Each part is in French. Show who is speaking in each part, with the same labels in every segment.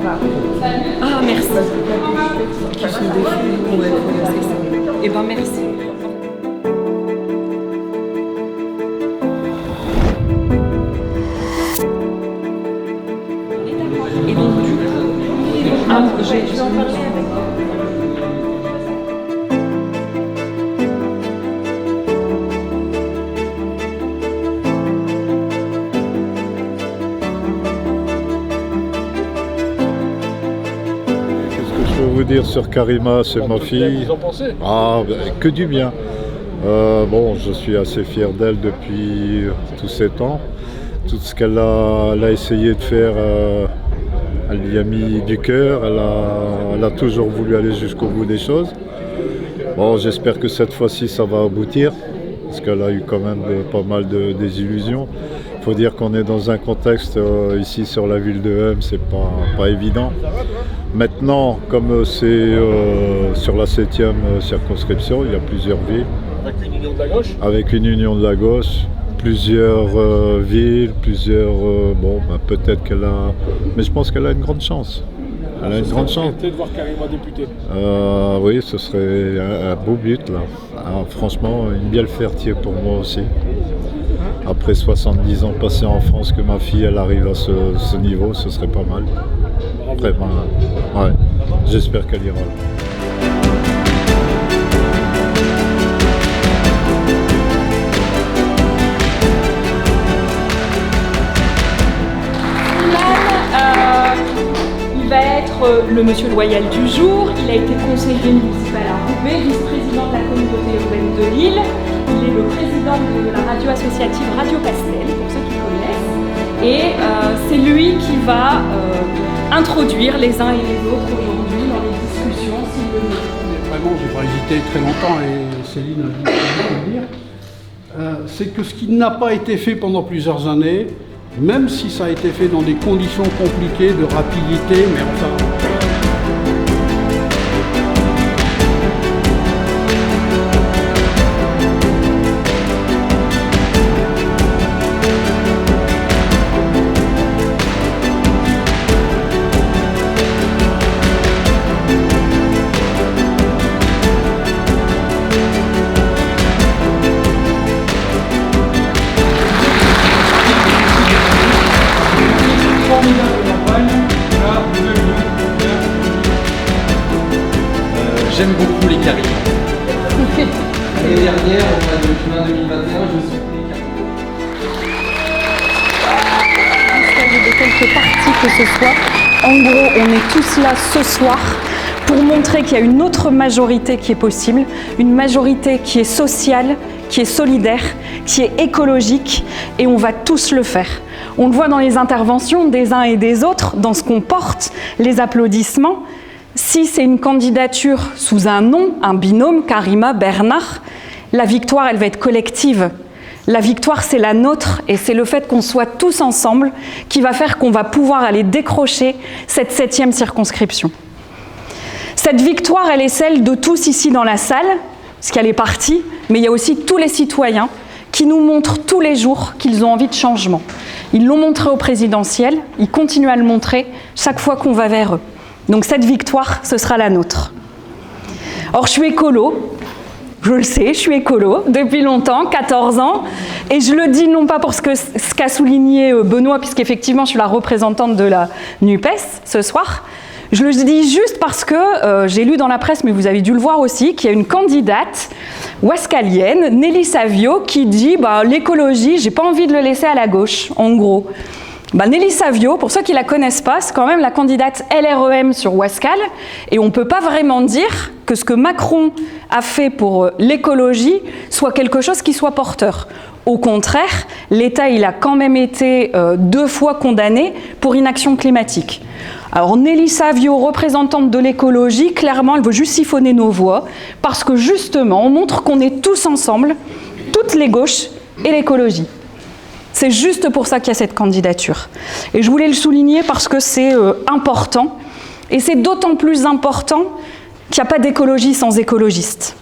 Speaker 1: Ah, merci. Eh ben, merci. Et donc, du coup, je vais en parler avec.
Speaker 2: Je peux vous dire sur Karima, c'est ma fille. Ah, que du bien. Bon, je suis assez fier d'elle depuis tous ces temps. Tout ce qu'elle a essayé de faire, elle lui a mis du cœur. Elle a toujours voulu aller jusqu'au bout des choses. Bon, j'espère que cette fois-ci, ça va aboutir, parce qu'elle a eu quand même pas mal de désillusions. Il faut dire qu'on est dans un contexte ici sur la ville de Heum, c'est pas évident. Maintenant, comme c'est sur la 7e circonscription, il y a plusieurs villes.
Speaker 3: Avec une union de la gauche ?
Speaker 2: Avec une union de la gauche, plusieurs villes, peut-être qu'elle a... Mais je pense qu'elle a une grande chance. Elle a une grande chance.
Speaker 3: De voir Karima députée.
Speaker 2: Oui, ce serait un beau but là. Alors, franchement, une belle fierté pour moi aussi. Après 70 ans passés en France, que ma fille elle arrive à ce niveau, ce serait pas mal. Vraiment, ouais. J'espère qu'elle ira.
Speaker 1: Il va être le monsieur loyal du jour. Il a été conseiller municipal à Roubaix, vice-président de la communauté urbaine de Lille. Il est le président de la radio associative Radio Pastel, pour ceux qui connaissent. Et c'est lui qui va introduire les uns et les autres aujourd'hui dans les discussions, s'il le veut.
Speaker 4: Vraiment, j'ai pas hésité très longtemps, et Céline a dit ce qu'il faut dire. C'est que ce qui n'a pas été fait pendant plusieurs années, même si ça a été fait dans des conditions compliquées de rapidité, mais enfin...
Speaker 5: J'aime beaucoup les Karima. L'année dernière, au mois de juin 2021, je suis
Speaker 1: de quelque partie que ce soit. En gros, on est tous là ce soir pour montrer qu'il y a une autre majorité qui est possible, une majorité qui est sociale, qui est solidaire, qui est écologique, et on va tous le faire. On le voit dans les interventions des uns et des autres, dans ce qu'on porte, les applaudissements. Si c'est une candidature sous un nom, un binôme, Karima, Bernard, la victoire, elle va être collective. La victoire, c'est la nôtre, et c'est le fait qu'on soit tous ensemble qui va faire qu'on va pouvoir aller décrocher cette 7e circonscription. Cette victoire, elle est celle de tous ici dans la salle, parce qu'elle est partie, mais il y a aussi tous les citoyens qui nous montrent tous les jours qu'ils ont envie de changement. Ils l'ont montré au présidentiel, ils continuent à le montrer chaque fois qu'on va vers eux. Donc cette victoire, ce sera la nôtre. Or, je suis écolo, je le sais, je suis écolo depuis longtemps, 14 ans, et je le dis non pas pour ce qu'a souligné Benoît, puisqu'effectivement je suis la représentante de la NUPES ce soir, je le dis juste parce que j'ai lu dans la presse, mais vous avez dû le voir aussi, qu'il y a une candidate ouascalienne, Nelly Savio, qui dit l'écologie, j'ai pas envie de le laisser à la gauche, en gros. Nelly Savio, pour ceux qui ne la connaissent pas, c'est quand même la candidate LREM sur Ouascal, et on ne peut pas vraiment dire que ce que Macron a fait pour l'écologie soit quelque chose qui soit porteur. Au contraire, l'État il a quand même été 2 fois condamné pour inaction climatique. Alors Nelly Savio, représentante de l'écologie, clairement elle veut juste siphonner nos voix, parce que justement on montre qu'on est tous ensemble, toutes les gauches et l'écologie. C'est juste pour ça qu'il y a cette candidature. Et je voulais le souligner parce que c'est important. Et c'est d'autant plus important qu'il n'y a pas d'écologie sans écologistes.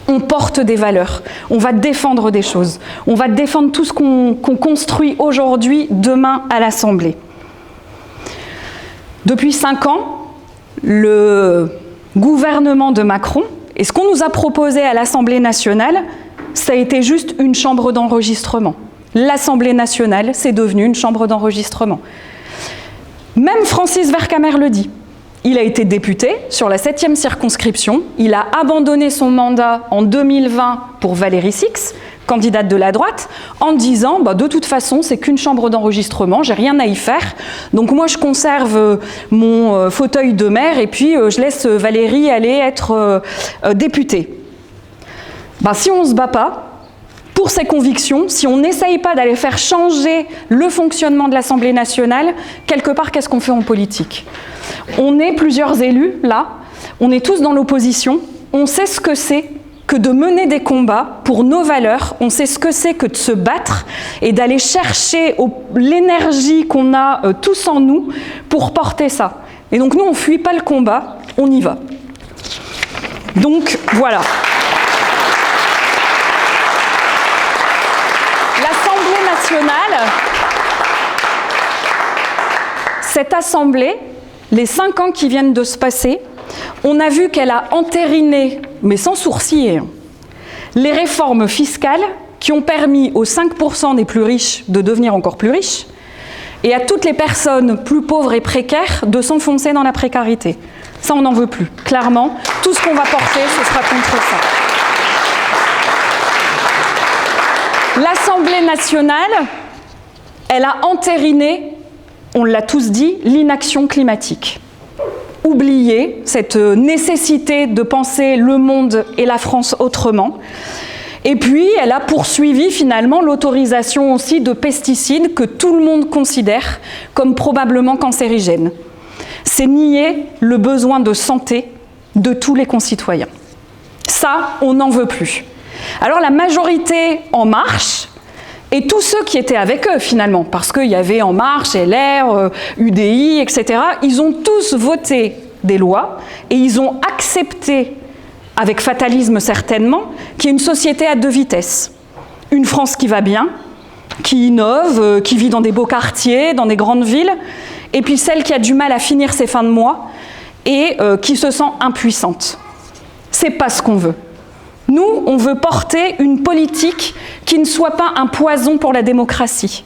Speaker 1: On porte des valeurs, on va défendre des choses, on va défendre tout ce qu'on construit aujourd'hui, demain à l'Assemblée. Depuis 5 ans, le gouvernement de Macron, et ce qu'on nous a proposé à l'Assemblée nationale, ça a été juste une chambre d'enregistrement. L'Assemblée nationale, c'est devenu une chambre d'enregistrement. Même Francis Vercamer le dit. Il a été député sur la 7e circonscription. Il a abandonné son mandat en 2020 pour Valérie Six, candidate de la droite, en disant de toute façon, c'est qu'une chambre d'enregistrement, j'ai rien à y faire. Donc moi, je conserve mon fauteuil de maire et puis je laisse Valérie aller être députée. Si on ne se bat pas pour ses convictions, si on n'essaye pas d'aller faire changer le fonctionnement de l'Assemblée nationale, quelque part, qu'est-ce qu'on fait en politique ? On est plusieurs élus, là, on est tous dans l'opposition, on sait ce que c'est que de mener des combats pour nos valeurs, on sait ce que c'est que de se battre et d'aller chercher l'énergie qu'on a tous en nous pour porter ça. Et donc nous, on ne fuit pas le combat, on y va. Donc voilà. L'Assemblée nationale, cette Assemblée, les 5 ans qui viennent de se passer, on a vu qu'elle a entériné, mais sans sourciller, les réformes fiscales qui ont permis aux 5% des plus riches de devenir encore plus riches et à toutes les personnes plus pauvres et précaires de s'enfoncer dans la précarité. Ça, on n'en veut plus. Clairement, tout ce qu'on va porter, ce sera contre ça. L'Assemblée nationale, elle a entériné, on l'a tous dit, l'inaction climatique. Oublier cette nécessité de penser le monde et la France autrement. Et puis, elle a poursuivi finalement l'autorisation aussi de pesticides que tout le monde considère comme probablement cancérigènes. C'est nier le besoin de santé de tous les concitoyens. Ça, on n'en veut plus. Alors la majorité En Marche, et tous ceux qui étaient avec eux finalement, parce qu'il y avait En Marche, LR, UDI, etc., ils ont tous voté des lois et ils ont accepté, avec fatalisme certainement, qu'il y ait une société à 2 vitesses. Une France qui va bien, qui innove, qui vit dans des beaux quartiers, dans des grandes villes, et puis celle qui a du mal à finir ses fins de mois et qui se sent impuissante. C'est pas ce qu'on veut. Nous, on veut porter une politique qui ne soit pas un poison pour la démocratie.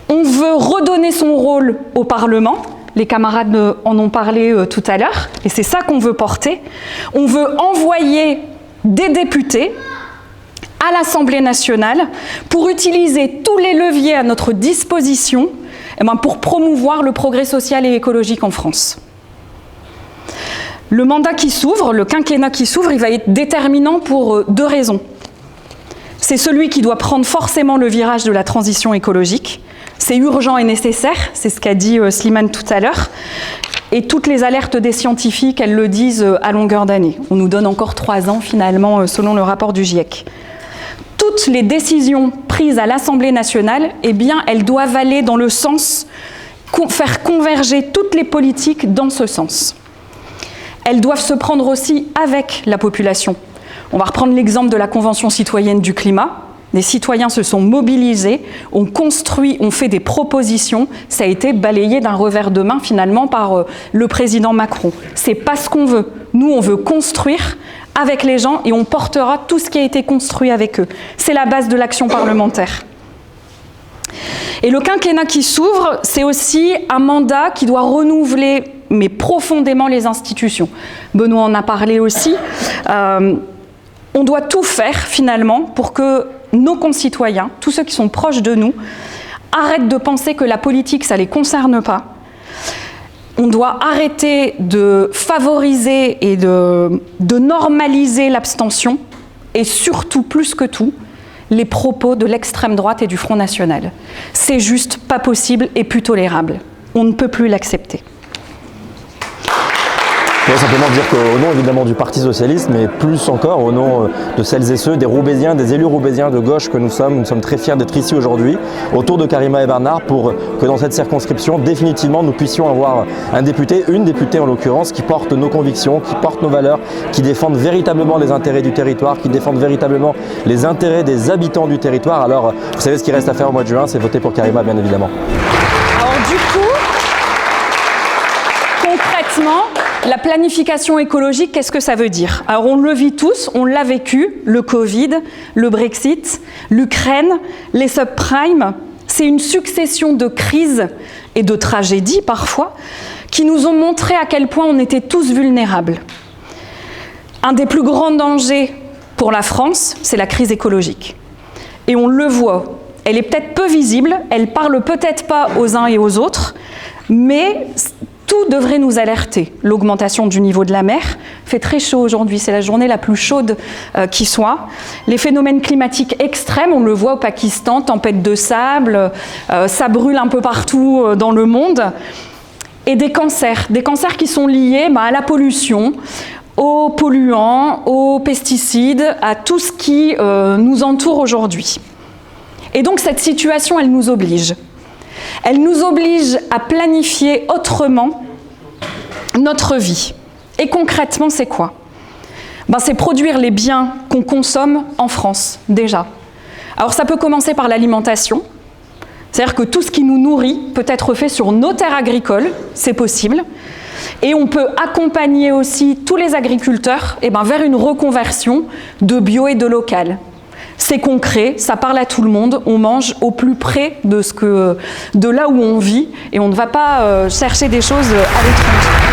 Speaker 1: On veut redonner son rôle au Parlement, les camarades en ont parlé tout à l'heure, et c'est ça qu'on veut porter. On veut envoyer des députés à l'Assemblée nationale pour utiliser tous les leviers à notre disposition pour promouvoir le progrès social et écologique en France. Le mandat qui s'ouvre, le quinquennat qui s'ouvre, il va être déterminant pour 2 raisons. C'est celui qui doit prendre forcément le virage de la transition écologique. C'est urgent et nécessaire, c'est ce qu'a dit Slimane tout à l'heure. Et toutes les alertes des scientifiques, elles le disent à longueur d'année. On nous donne encore 3 ans finalement, selon le rapport du GIEC. Toutes les décisions prises à l'Assemblée nationale, eh bien, elles doivent aller dans le sens, faire converger toutes les politiques dans ce sens. Elles doivent se prendre aussi avec la population. On va reprendre l'exemple de la Convention citoyenne du climat. Les citoyens se sont mobilisés, ont construit, ont fait des propositions. Ça a été balayé d'un revers de main finalement par le président Macron. C'est pas ce qu'on veut. Nous, on veut construire avec les gens et on portera tout ce qui a été construit avec eux. C'est la base de l'action parlementaire. Et le quinquennat qui s'ouvre, c'est aussi un mandat qui doit renouveler, mais profondément, les institutions. Benoît en a parlé aussi. On doit tout faire, finalement, pour que nos concitoyens, tous ceux qui sont proches de nous, arrêtent de penser que la politique, ça ne les concerne pas. On doit arrêter de favoriser et de normaliser l'abstention, et surtout, plus que tout, les propos de l'extrême droite et du Front National. C'est juste pas possible et plus tolérable. On ne peut plus l'accepter.
Speaker 6: Je voudrais simplement dire qu'au nom évidemment du Parti Socialiste, mais plus encore au nom de celles et ceux, des Roubaisiens, des élus roubaisiens de gauche que nous sommes très fiers d'être ici aujourd'hui, autour de Karima et Bernard, pour que dans cette circonscription, définitivement, nous puissions avoir un député, une députée en l'occurrence, qui porte nos convictions, qui porte nos valeurs, qui défendent véritablement les intérêts du territoire, qui défendent véritablement les intérêts des habitants du territoire. Alors, vous savez ce qu'il reste à faire au mois de juin, c'est voter pour Karima, bien évidemment.
Speaker 1: Alors du coup, concrètement, la planification écologique, qu'est-ce que ça veut dire? Alors on le vit tous, on l'a vécu, le Covid, le Brexit, l'Ukraine, les subprimes. C'est une succession de crises et de tragédies parfois qui nous ont montré à quel point on était tous vulnérables. Un des plus grands dangers pour la France, c'est la crise écologique. Et on le voit, elle est peut-être peu visible, elle parle peut-être pas aux uns et aux autres, mais tout devrait nous alerter. L'augmentation du niveau de la mer fait très chaud aujourd'hui, c'est la journée la plus chaude qui soit. Les phénomènes climatiques extrêmes, on le voit au Pakistan, tempête de sable, ça brûle un peu partout dans le monde. Et des cancers qui sont liés à la pollution, aux polluants, aux pesticides, à tout ce qui nous entoure aujourd'hui. Et donc cette situation, elle nous oblige. Elle nous oblige à planifier autrement notre vie. Et concrètement, c'est quoi? C'est produire les biens qu'on consomme en France, déjà. Alors ça peut commencer par l'alimentation. C'est-à-dire que tout ce qui nous nourrit peut être fait sur nos terres agricoles, c'est possible. Et on peut accompagner aussi tous les agriculteurs vers une reconversion de bio et de local. C'est concret, ça parle à tout le monde, on mange au plus près de là où on vit et on ne va pas chercher des choses à l'étranger.